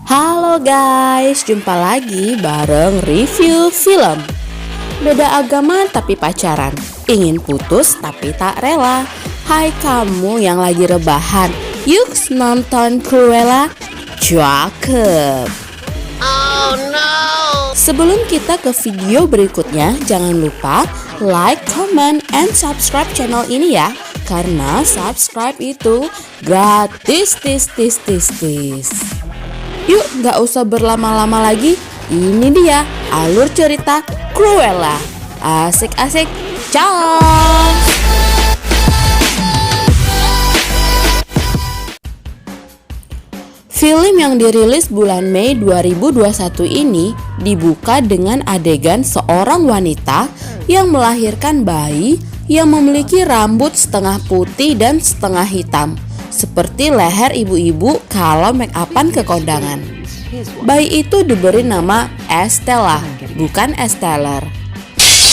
Halo guys, jumpa lagi bareng review film. Beda agama tapi pacaran, ingin putus tapi tak rela. Hai kamu yang lagi rebahan, yuk nonton Cruella. Cakep. Oh no. Sebelum kita ke video berikutnya, jangan lupa like, comment, and subscribe channel ini ya. Karena subscribe itu gratis. Yuk, gak usah berlama-lama lagi. Ini dia alur cerita Cruella. Asik-asik, ciao. Film yang dirilis bulan Mei 2021 ini dibuka dengan adegan seorang wanita yang melahirkan bayi yang memiliki rambut setengah putih dan setengah hitam, seperti leher ibu-ibu kalau make upan ke kondangan. Bayi itu diberi nama Estella, bukan Esteller.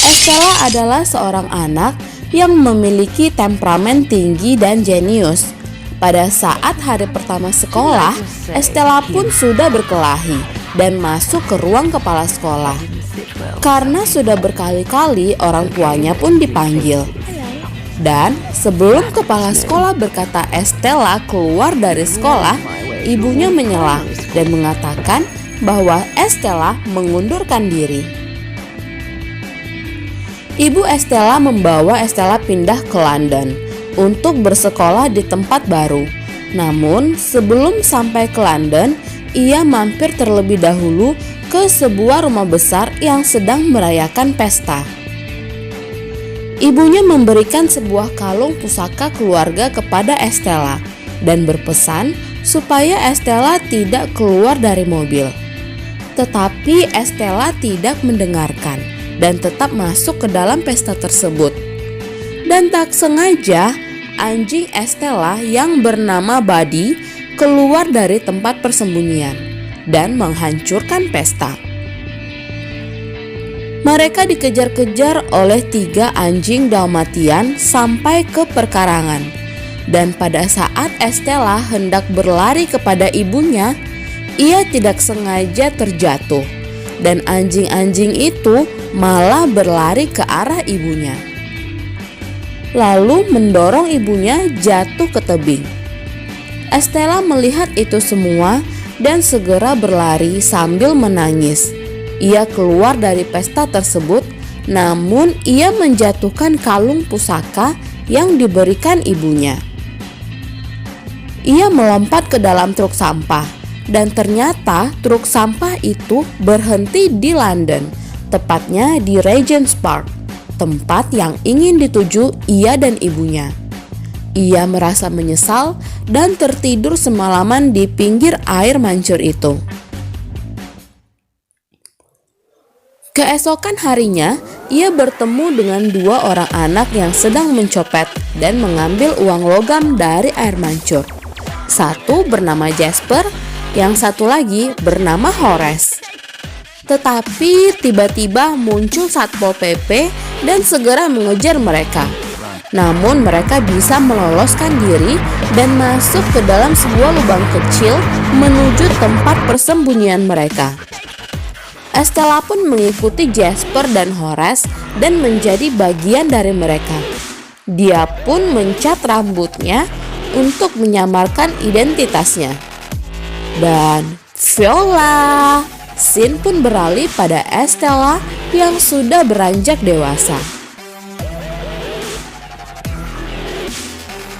Estella adalah seorang anak yang memiliki temperamen tinggi dan jenius. Pada saat hari pertama sekolah, Estella pun sudah berkelahi dan masuk ke ruang kepala sekolah. Karena sudah berkali-kali orang tuanya pun dipanggil. Dan sebelum kepala sekolah berkata Estella keluar dari sekolah, ibunya menyela dan mengatakan bahwa Estella mengundurkan diri. Ibu Estella membawa Estella pindah ke London untuk bersekolah di tempat baru. Namun sebelum sampai ke London, ia mampir terlebih dahulu ke sebuah rumah besar yang sedang merayakan pesta. Ibunya memberikan sebuah kalung pusaka keluarga kepada Estella dan berpesan supaya Estella tidak keluar dari mobil. Tetapi Estella tidak mendengarkan dan tetap masuk ke dalam pesta tersebut. Dan tak sengaja, anjing Estella yang bernama Buddy keluar dari tempat persembunyian dan menghancurkan pesta. Mereka dikejar-kejar oleh 3 anjing Dalmatian sampai ke perkarangan. Dan pada saat Estella hendak berlari kepada ibunya, ia tidak sengaja terjatuh. Dan anjing-anjing itu malah berlari ke arah ibunya, lalu mendorong ibunya jatuh ke tebing. Estella melihat itu semua dan segera berlari sambil menangis. Ia keluar dari pesta tersebut, namun ia menjatuhkan kalung pusaka yang diberikan ibunya. Ia melompat ke dalam truk sampah, dan ternyata truk sampah itu berhenti di London, tepatnya di Regent's Park, tempat yang ingin dituju ia dan ibunya. Ia merasa menyesal dan tertidur semalaman di pinggir air mancur itu. Keesokan harinya, ia bertemu dengan 2 orang anak yang sedang mencopet dan mengambil uang logam dari air mancur. Satu bernama Jasper, yang satu lagi bernama Horace. Tetapi tiba-tiba muncul Satpol PP dan segera mengejar mereka. Namun mereka bisa meloloskan diri dan masuk ke dalam sebuah lubang kecil menuju tempat persembunyian mereka. Estella pun mengikuti Jasper dan Horace dan menjadi bagian dari mereka. Dia pun mencat rambutnya untuk menyamarkan identitasnya. Dan voila, scene pun beralih pada Estella yang sudah beranjak dewasa.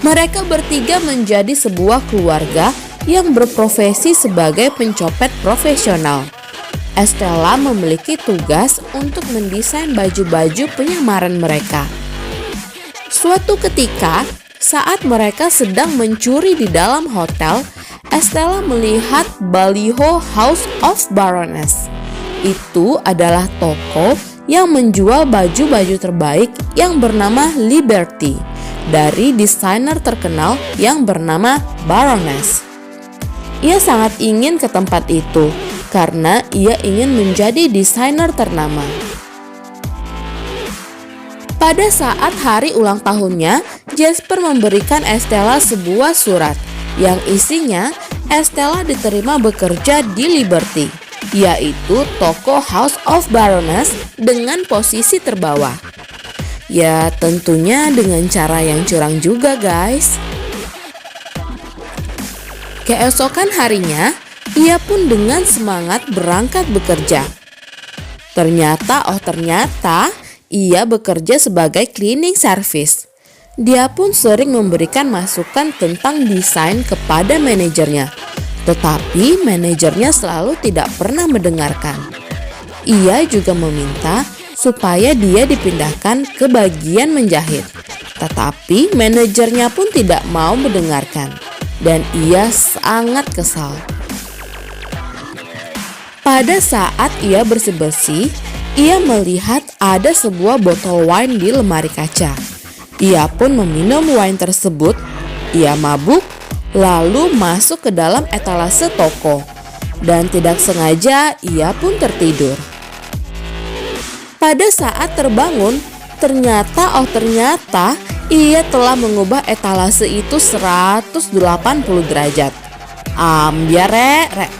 Mereka bertiga menjadi sebuah keluarga yang berprofesi sebagai pencopet profesional. Estella memiliki tugas untuk mendesain baju-baju penyamaran mereka. Suatu ketika, saat mereka sedang mencuri di dalam hotel, Estella melihat baliho House of Baroness. Itu adalah toko yang menjual baju-baju terbaik yang bernama Liberty dari desainer terkenal yang bernama Baroness. Ia sangat ingin ke tempat itu karena ia ingin menjadi desainer ternama. Pada saat hari ulang tahunnya, Jasper memberikan Estella sebuah surat yang isinya Estella diterima bekerja di Liberty, yaitu toko House of Baroness dengan posisi terbawah. Ya tentunya dengan cara yang curang juga guys. Keesokan harinya, ia pun dengan semangat berangkat bekerja. Ternyata, ia bekerja sebagai cleaning service. Dia pun sering memberikan masukan tentang desain kepada manajernya. Tetapi manajernya selalu tidak pernah mendengarkan. Ia juga meminta supaya dia dipindahkan ke bagian menjahit. Tetapi manajernya pun tidak mau mendengarkan. Dan ia sangat kesal. Pada saat ia bersih-bersih, ia melihat ada sebuah botol wine di lemari kaca. Ia pun meminum wine tersebut. Ia mabuk, lalu masuk ke dalam etalase toko. Dan tidak sengaja ia pun tertidur. Pada saat terbangun, ternyata ia telah mengubah etalase itu 180 derajat. Ambiar rek.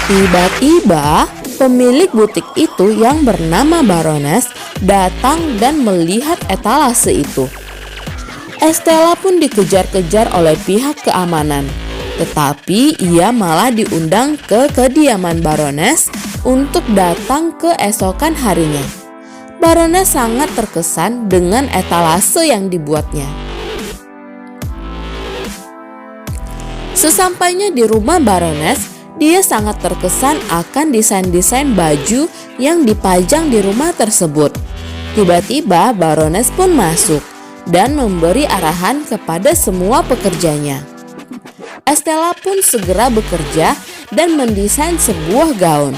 Tiba-tiba pemilik butik itu yang bernama Baroness datang dan melihat etalase itu. Estella pun dikejar-kejar oleh pihak keamanan. Tetapi ia malah diundang ke kediaman Baroness untuk datang keesokan harinya. Baroness sangat terkesan dengan etalase yang dibuatnya. Sesampainya di rumah Baroness, dia sangat terkesan akan desain-desain baju yang dipajang di rumah tersebut. Tiba-tiba Baroness pun masuk dan memberi arahan kepada semua pekerjanya. Estella pun segera bekerja dan mendesain sebuah gaun.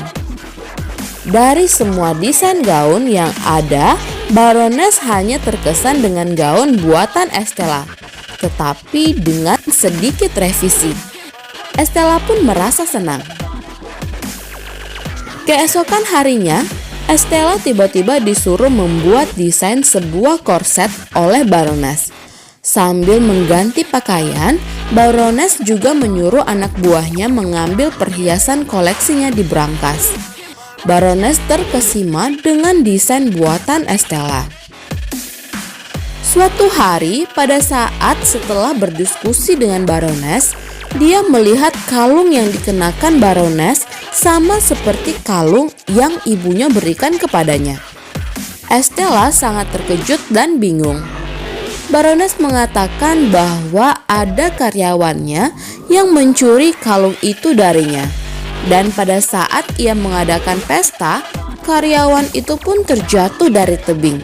Dari semua desain gaun yang ada, Baroness hanya terkesan dengan gaun buatan Estella, tetapi dengan sedikit revisi. Estella pun merasa senang. Keesokan harinya, Estella tiba-tiba disuruh membuat desain sebuah korset oleh Baroness. Sambil mengganti pakaian, Baroness juga menyuruh anak buahnya mengambil perhiasan koleksinya di brankas. Baroness terkesima dengan desain buatan Estella. Suatu hari, pada saat setelah berdiskusi dengan Baroness, dia melihat kalung yang dikenakan Baroness sama seperti kalung yang ibunya berikan kepadanya. Estella sangat terkejut dan bingung. Baroness mengatakan bahwa ada karyawannya yang mencuri kalung itu darinya. Dan pada saat ia mengadakan pesta, karyawan itu pun terjatuh dari tebing.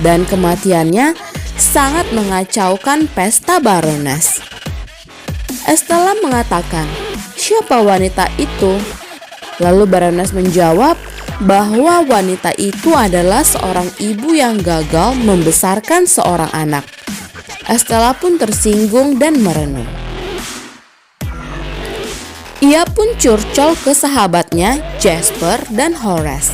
Dan kematiannya sangat mengacaukan pesta Baroness. Estella mengatakan, "Siapa wanita itu?" Lalu Baroness menjawab bahwa wanita itu adalah seorang ibu yang gagal membesarkan seorang anak. Estella pun tersinggung dan merenung. Ia pun curcol ke sahabatnya Jasper dan Horace.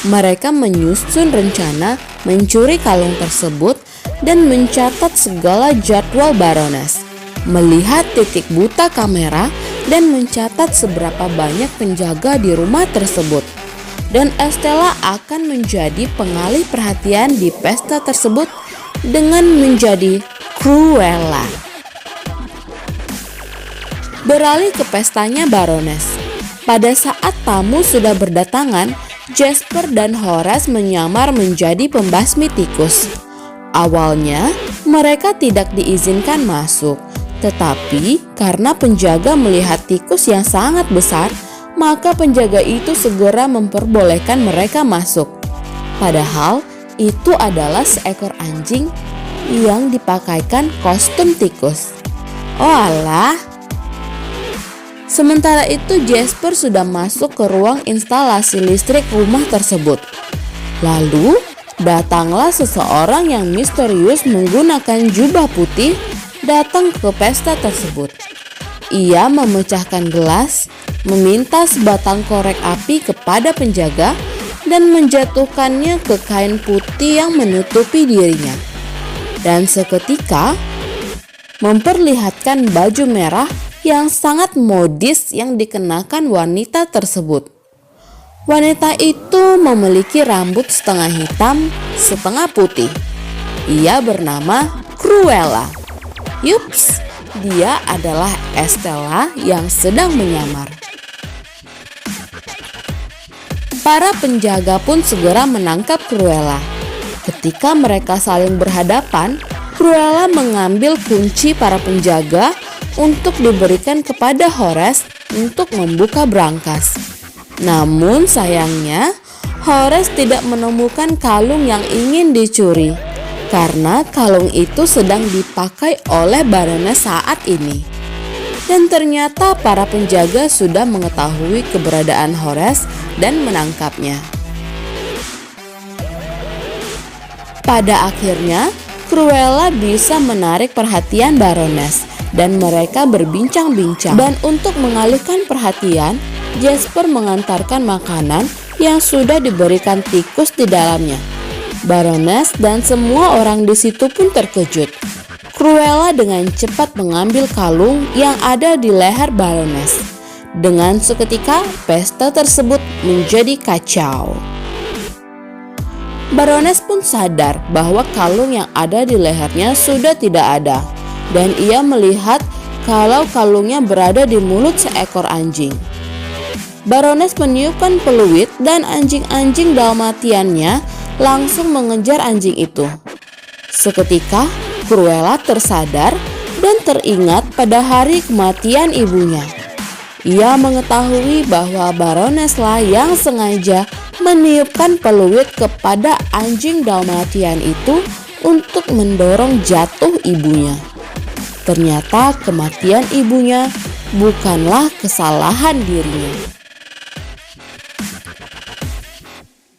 Mereka menyusun rencana mencuri kalung tersebut dan mencatat segala jadwal Baroness, melihat titik buta kamera dan mencatat seberapa banyak penjaga di rumah tersebut. Dan Estella akan menjadi pengalih perhatian di pesta tersebut dengan menjadi Cruella. Beralih ke pestanya Baroness. Pada saat tamu sudah berdatangan, Jasper dan Horace menyamar menjadi pembasmi tikus. Awalnya, mereka tidak diizinkan masuk. Tetapi karena penjaga melihat tikus yang sangat besar, maka penjaga itu segera memperbolehkan mereka masuk. Padahal itu adalah seekor anjing yang dipakaikan kostum tikus. Oh alah. Sementara itu Jasper sudah masuk ke ruang instalasi listrik rumah tersebut. Lalu datanglah seseorang yang misterius menggunakan jubah putih datang ke pesta tersebut. Ia memecahkan gelas, meminta sebatang korek api kepada penjaga, dan menjatuhkannya ke kain putih yang menutupi dirinya. Dan seketika, memperlihatkan baju merah yang sangat modis yang dikenakan wanita tersebut. Wanita itu memiliki rambut setengah hitam, setengah putih. Ia bernama Cruella. Yups, dia adalah Estella yang sedang menyamar. Para penjaga pun segera menangkap Cruella. Ketika mereka saling berhadapan, Cruella mengambil kunci para penjaga untuk diberikan kepada Horace untuk membuka brankas. Namun sayangnya, Horace tidak menemukan kalung yang ingin dicuri karena kalung itu sedang dipakai oleh Baroness saat ini. Dan ternyata para penjaga sudah mengetahui keberadaan Horace dan menangkapnya. Pada akhirnya, Cruella bisa menarik perhatian Baroness dan mereka berbincang-bincang. Dan untuk mengalihkan perhatian, Jasper mengantarkan makanan yang sudah diberikan tikus di dalamnya. Baroness dan semua orang di situ pun terkejut. Cruella dengan cepat mengambil kalung yang ada di leher Baroness. Dengan seketika, pesta tersebut menjadi kacau. Baroness pun sadar bahwa kalung yang ada di lehernya sudah tidak ada, dan ia melihat kalau kalungnya berada di mulut seekor anjing. Baroness meniupkan peluit dan anjing-anjing dalmatiannya langsung mengejar anjing itu. Seketika, Cruella tersadar dan teringat pada hari kematian ibunya. Ia mengetahui bahwa Baroness lah yang sengaja meniupkan peluit kepada anjing dalmatian itu untuk mendorong jatuh ibunya. Ternyata kematian ibunya bukanlah kesalahan dirinya.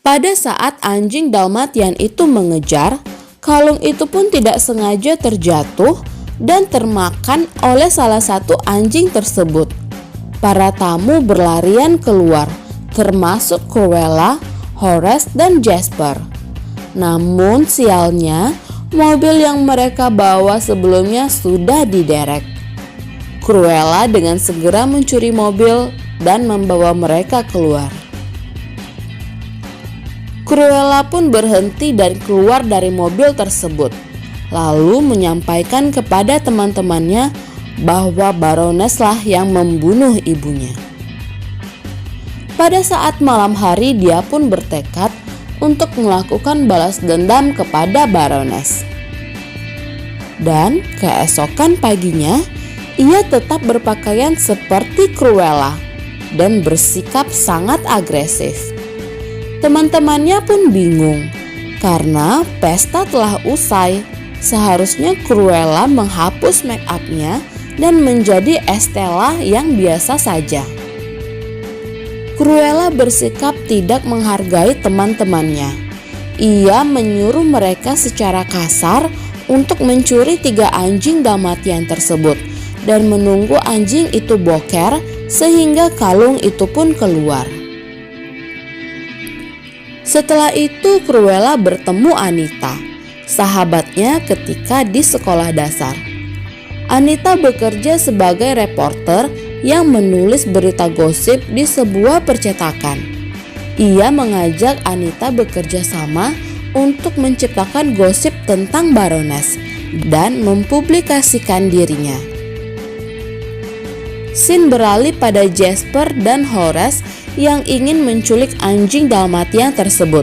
Pada saat anjing dalmatian itu mengejar, kalung itu pun tidak sengaja terjatuh dan termakan oleh salah satu anjing tersebut. Para tamu berlarian keluar, termasuk Cruella, Horace, dan Jasper. Namun sialnya, mobil yang mereka bawa sebelumnya sudah diderek. Cruella dengan segera mencuri mobil dan membawa mereka keluar. Cruella pun berhenti dan keluar dari mobil tersebut, lalu menyampaikan kepada teman-temannya bahwa Baroness lah yang membunuh ibunya. Pada saat malam hari, dia pun bertekad untuk melakukan balas dendam kepada Baroness. Dan keesokan paginya, ia tetap berpakaian seperti Cruella dan bersikap sangat agresif. Teman-temannya pun bingung karena pesta telah usai. Seharusnya Cruella menghapus make up-nya dan menjadi Estella yang biasa saja. Cruella bersikap tidak menghargai teman-temannya. Ia menyuruh mereka secara kasar untuk mencuri 3 anjing dalmatian tersebut dan menunggu anjing itu boker sehingga kalung itu pun keluar. Setelah itu Cruella bertemu Anita, sahabatnya ketika di sekolah dasar. Anita bekerja sebagai reporter yang menulis berita gosip di sebuah percetakan. Ia mengajak Anita bekerja sama untuk menciptakan gosip tentang Baroness dan mempublikasikan dirinya. Scene beralih pada Jasper dan Horace yang ingin menculik anjing dalmatian tersebut,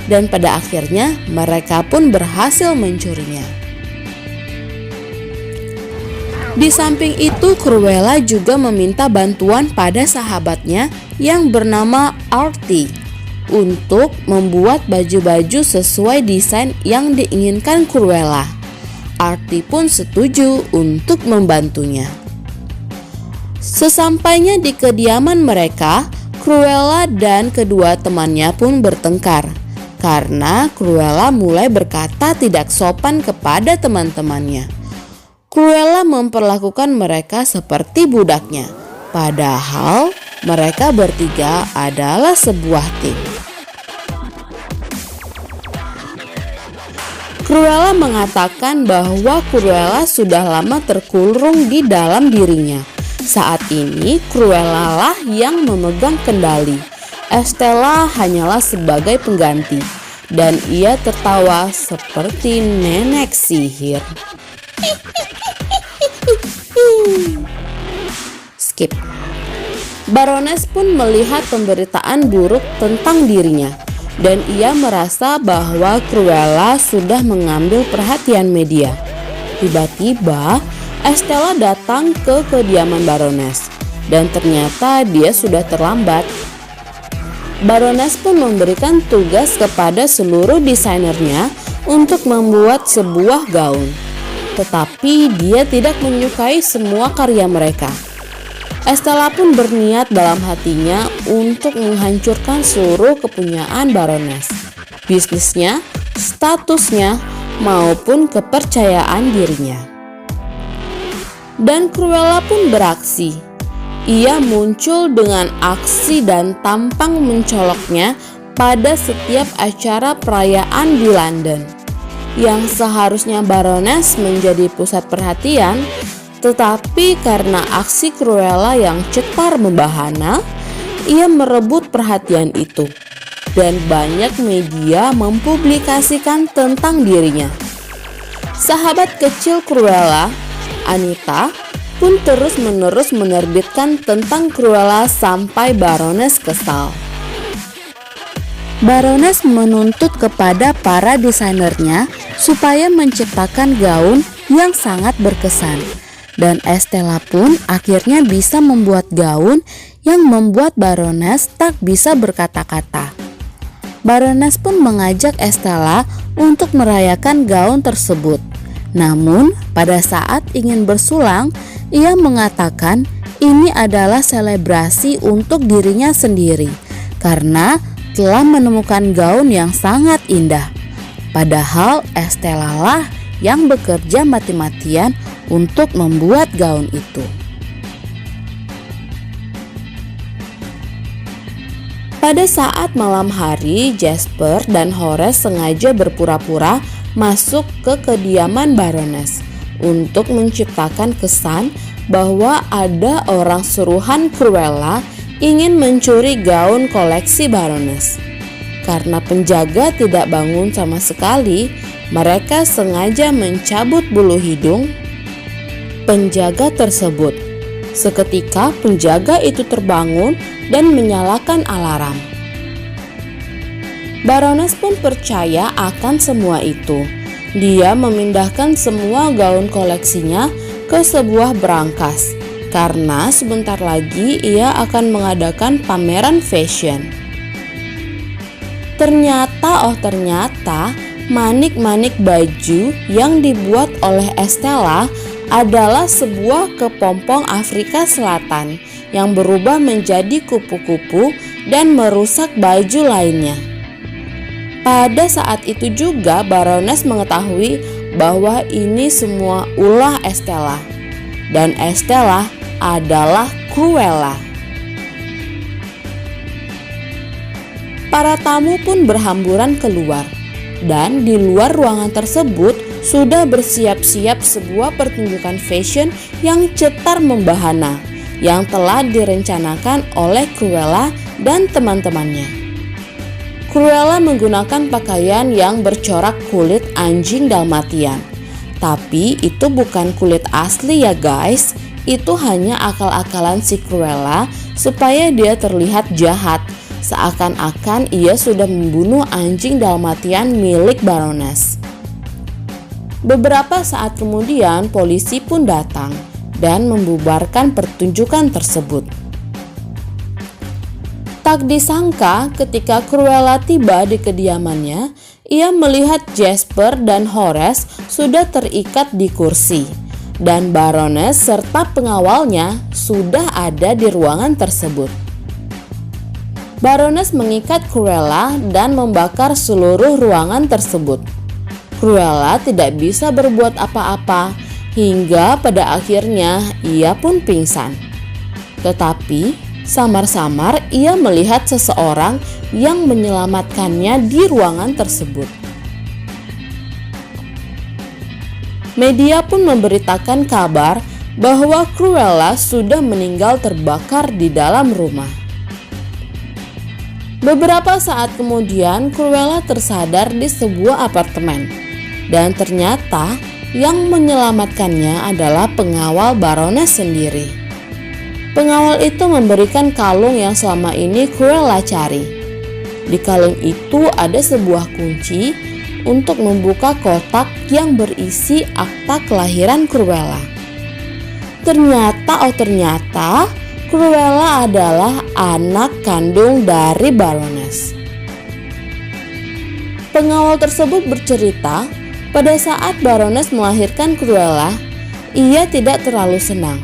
dan pada akhirnya mereka pun berhasil mencurinya. Di samping itu, Cruella juga meminta bantuan pada sahabatnya yang bernama Artie untuk membuat baju-baju sesuai desain yang diinginkan Cruella. Artie pun setuju untuk membantunya. Sesampainya di kediaman mereka, Cruella dan kedua temannya pun bertengkar karena Cruella mulai berkata tidak sopan kepada teman-temannya. Cruella memperlakukan mereka seperti budaknya, padahal mereka bertiga adalah sebuah tim. Cruella mengatakan bahwa Cruella sudah lama terkurung di dalam dirinya. Saat ini Cruella lah yang memegang kendali. Estella hanyalah sebagai pengganti. Dan ia tertawa seperti nenek sihir. Skip. Baroness pun melihat pemberitaan buruk tentang dirinya. Dan ia merasa bahwa Cruella sudah mengambil perhatian media. Tiba-tiba Estella datang ke kediaman Baroness. Dan ternyata dia sudah terlambat. Baroness pun memberikan tugas kepada seluruh desainernya untuk membuat sebuah gaun. Tetapi dia tidak menyukai semua karya mereka. Estella pun berniat dalam hatinya untuk menghancurkan seluruh kepunyaan Baroness, bisnisnya, statusnya, maupun kepercayaan dirinya. Dan Cruella pun beraksi. Ia muncul dengan aksi dan tampang mencoloknya pada setiap acara perayaan di London. Yang seharusnya Baroness menjadi pusat perhatian, tetapi karena aksi Cruella yang cetar membahana, ia merebut perhatian itu. Dan banyak media mempublikasikan tentang dirinya. Sahabat kecil Cruella, Anita, pun terus-menerus menerbitkan tentang Cruella sampai Baroness kesal. Baroness menuntut kepada para desainernya supaya menciptakan gaun yang sangat berkesan. Dan Estella pun akhirnya bisa membuat gaun yang membuat Baroness tak bisa berkata-kata. Baroness pun mengajak Estella untuk merayakan gaun tersebut. Namun pada saat ingin bersulang, ia mengatakan ini adalah selebrasi untuk dirinya sendiri karena telah menemukan gaun yang sangat indah. Padahal Estella lah yang bekerja mati-matian untuk membuat gaun itu. Pada saat malam hari, Jasper dan Horace sengaja berpura-pura masuk ke kediaman Baroness untuk menciptakan kesan bahwa ada orang suruhan Cruella ingin mencuri gaun koleksi Baroness. Karena penjaga tidak bangun sama sekali, mereka sengaja mencabut bulu hidung penjaga tersebut. Seketika penjaga itu terbangun dan menyalakan alarm. Baroness pun percaya akan semua itu. Dia memindahkan semua gaun koleksinya ke sebuah brankas karena sebentar lagi ia akan mengadakan pameran fashion. Ternyata manik-manik baju yang dibuat oleh Estella adalah sebuah kepompong Afrika Selatan yang berubah menjadi kupu-kupu dan merusak baju lainnya. Pada saat itu juga Baroness mengetahui bahwa ini semua ulah Estella, dan Estella adalah Cruella. Para tamu pun berhamburan keluar, dan di luar ruangan tersebut sudah bersiap-siap sebuah pertunjukan fashion yang cetar membahana yang telah direncanakan oleh Cruella dan teman-temannya. Cruella menggunakan pakaian yang bercorak kulit anjing Dalmatian. Tapi itu bukan kulit asli ya guys. Itu hanya akal-akalan si Cruella supaya dia terlihat jahat, seakan-akan ia sudah membunuh anjing Dalmatian milik Baroness. Beberapa saat kemudian polisi pun datang dan membubarkan pertunjukan tersebut. Tak disangka ketika Cruella tiba di kediamannya, ia melihat Jasper dan Horace sudah terikat di kursi, dan Baroness serta pengawalnya sudah ada di ruangan tersebut. Baroness mengikat Cruella dan membakar seluruh ruangan tersebut. Cruella tidak bisa berbuat apa-apa hingga pada akhirnya ia pun pingsan. Tetapi samar-samar ia melihat seseorang yang menyelamatkannya di ruangan tersebut. Media pun memberitakan kabar bahwa Cruella sudah meninggal terbakar di dalam rumah. Beberapa saat kemudian, Cruella tersadar di sebuah apartemen, dan ternyata yang menyelamatkannya adalah pengawal Baroness sendiri. Pengawal itu memberikan kalung yang selama ini Cruella cari. Di kalung itu ada sebuah kunci untuk membuka kotak yang berisi akta kelahiran Cruella. Ternyata Cruella adalah anak kandung dari Baroness. Pengawal tersebut bercerita, pada saat Baroness melahirkan Cruella, ia tidak terlalu senang.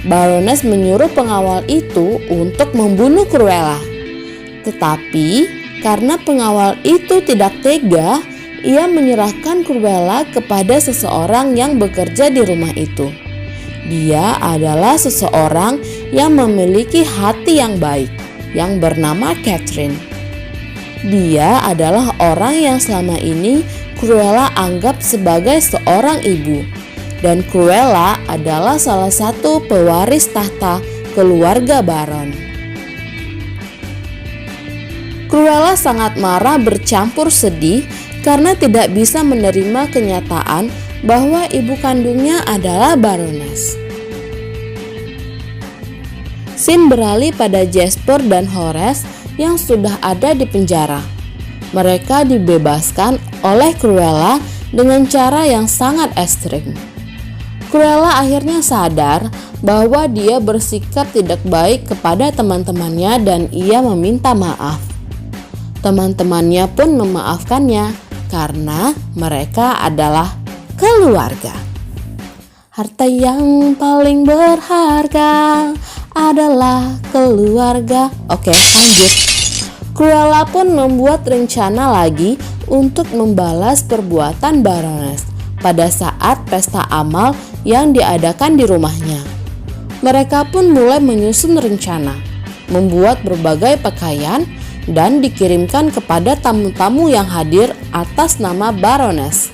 Baroness menyuruh pengawal itu untuk membunuh Cruella. Tetapi karena pengawal itu tidak tega, ia menyerahkan Cruella kepada seseorang yang bekerja di rumah itu. Dia adalah seseorang yang memiliki hati yang baik, yang bernama Catherine. Dia adalah orang yang selama ini Cruella anggap sebagai seorang ibu, dan Cruella adalah salah satu pewaris tahta keluarga Baron. Cruella sangat marah bercampur sedih karena tidak bisa menerima kenyataan bahwa ibu kandungnya adalah Baroness. Scene beralih pada Jasper dan Horace yang sudah ada di penjara. Mereka dibebaskan oleh Cruella dengan cara yang sangat ekstrim. Cruella akhirnya sadar bahwa dia bersikap tidak baik kepada teman-temannya dan ia meminta maaf. Teman-temannya pun memaafkannya karena mereka adalah keluarga. Harta yang paling berharga adalah keluarga. Oke, lanjut. Cruella pun membuat rencana lagi untuk membalas perbuatan Baroness pada saat pesta amal yang diadakan di rumahnya. Mereka pun mulai menyusun rencana, membuat berbagai pakaian dan dikirimkan kepada tamu-tamu yang hadir atas nama Baroness.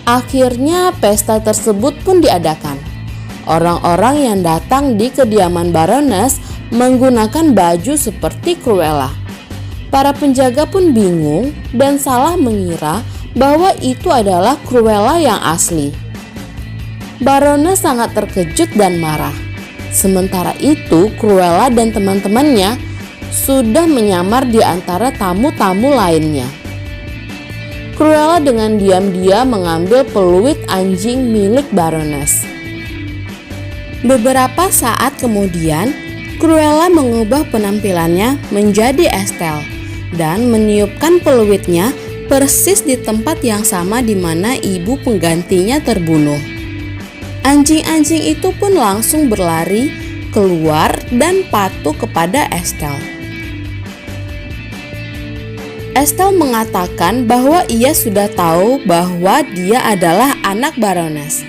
Akhirnya pesta tersebut pun diadakan. Orang-orang yang datang di kediaman Baroness menggunakan baju seperti Cruella. Para penjaga pun bingung dan salah mengira bahwa itu adalah Cruella yang asli. Baroness sangat terkejut dan marah. Sementara itu, Cruella dan teman-temannya sudah menyamar di antara tamu-tamu lainnya. Cruella dengan diam-diam mengambil peluit anjing milik Baroness. Beberapa saat kemudian, Cruella mengubah penampilannya menjadi Estelle dan meniupkan peluitnya persis di tempat yang sama di mana ibu penggantinya terbunuh. Anjing-anjing itu pun langsung berlari keluar dan patuh kepada Estelle. Estelle mengatakan bahwa ia sudah tahu bahwa dia adalah anak Baroness.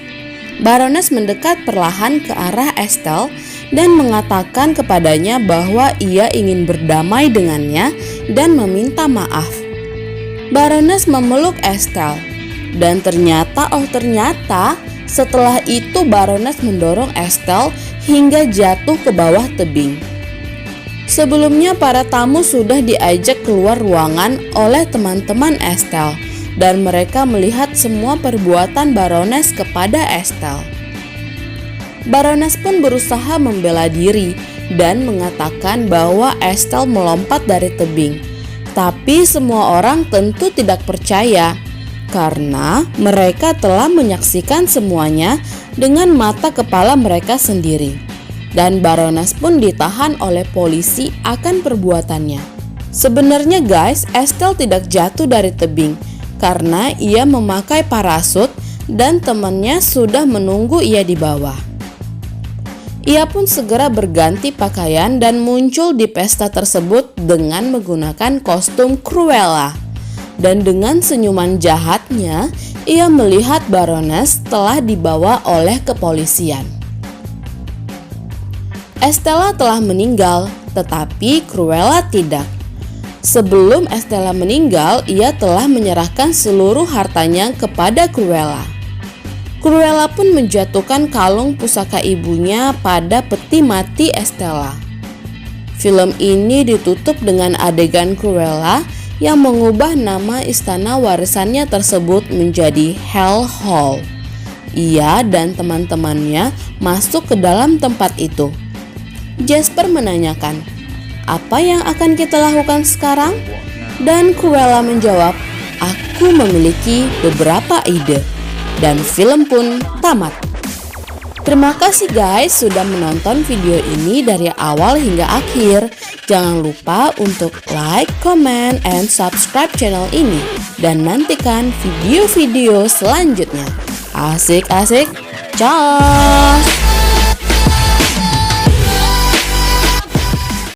Baroness mendekat perlahan ke arah Estelle dan mengatakan kepadanya bahwa ia ingin berdamai dengannya dan meminta maaf. Baroness memeluk Estelle dan ternyata setelah itu Baroness mendorong Estelle hingga jatuh ke bawah tebing. Sebelumnya para tamu sudah diajak keluar ruangan oleh teman-teman Estelle dan mereka melihat semua perbuatan Baroness kepada Estelle. Baroness pun berusaha membela diri dan mengatakan bahwa Estelle melompat dari tebing. Tapi semua orang tentu tidak percaya karena mereka telah menyaksikan semuanya dengan mata kepala mereka sendiri. Dan Baroness pun ditahan oleh polisi akan perbuatannya. Sebenarnya guys, Estelle tidak jatuh dari tebing karena ia memakai parasut dan temannya sudah menunggu ia di bawah. Ia pun segera berganti pakaian dan muncul di pesta tersebut dengan menggunakan kostum Cruella. Dan dengan senyuman jahatnya, ia melihat Baroness telah dibawa oleh kepolisian. Estella telah meninggal, tetapi Cruella tidak. Sebelum Estella meninggal, ia telah menyerahkan seluruh hartanya kepada Cruella. Cruella pun menjatuhkan kalung pusaka ibunya pada peti mati Estella. Film ini ditutup dengan adegan Cruella yang mengubah nama istana warisannya tersebut menjadi Hell Hall. Ia dan teman-temannya masuk ke dalam tempat itu. Jasper menanyakan, "Apa yang akan kita lakukan sekarang?" Dan Cruella menjawab, "Aku memiliki beberapa ide." Dan film pun tamat. Terima kasih guys sudah menonton video ini dari awal hingga akhir. Jangan lupa untuk like, comment, and subscribe channel ini. Dan nantikan video-video selanjutnya. Asik-asik, cus!